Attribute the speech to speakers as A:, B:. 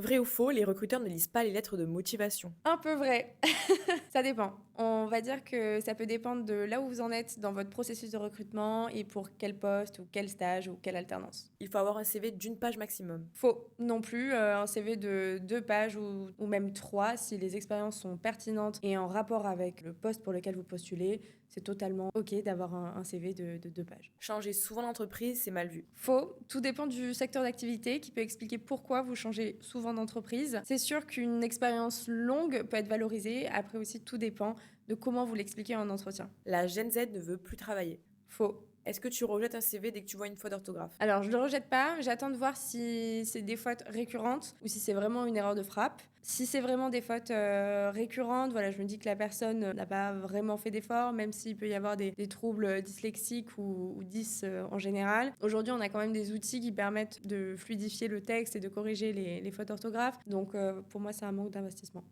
A: Vrai ou faux, les recruteurs ne lisent pas les lettres de motivation.
B: Un peu vrai. Ça dépend. On va dire que ça peut dépendre de là où vous en êtes dans votre processus de recrutement et pour quel poste ou quel stage ou quelle alternance.
A: Il faut avoir un CV d'une page maximum.
B: Faux non plus, un CV de 2 pages ou même 3 si les expériences sont pertinentes et en rapport avec le poste pour lequel vous postulez, c'est totalement OK d'avoir un CV de 2 pages.
A: Changer souvent d'entreprise, c'est mal vu.
B: Faux, tout dépend du secteur d'activité qui peut expliquer pourquoi vous changez souvent d'entreprise. C'est sûr qu'une expérience longue peut être valorisée, après aussi tout dépend de comment vous l'expliquez en entretien.
A: La Gen Z ne veut plus travailler.
B: Faux.
A: Est-ce que tu rejettes un CV dès que tu vois une faute d'orthographe?
B: Alors, je ne le rejette pas, j'attends de voir si c'est des fautes récurrentes ou si c'est vraiment une erreur de frappe. Si c'est vraiment des fautes récurrentes, voilà, je me dis que la personne n'a pas vraiment fait d'effort, même s'il peut y avoir des troubles dyslexiques ou dys en général. Aujourd'hui, on a quand même des outils qui permettent de fluidifier le texte et de corriger les fautes d'orthographe. Donc, pour moi, c'est un manque d'investissement.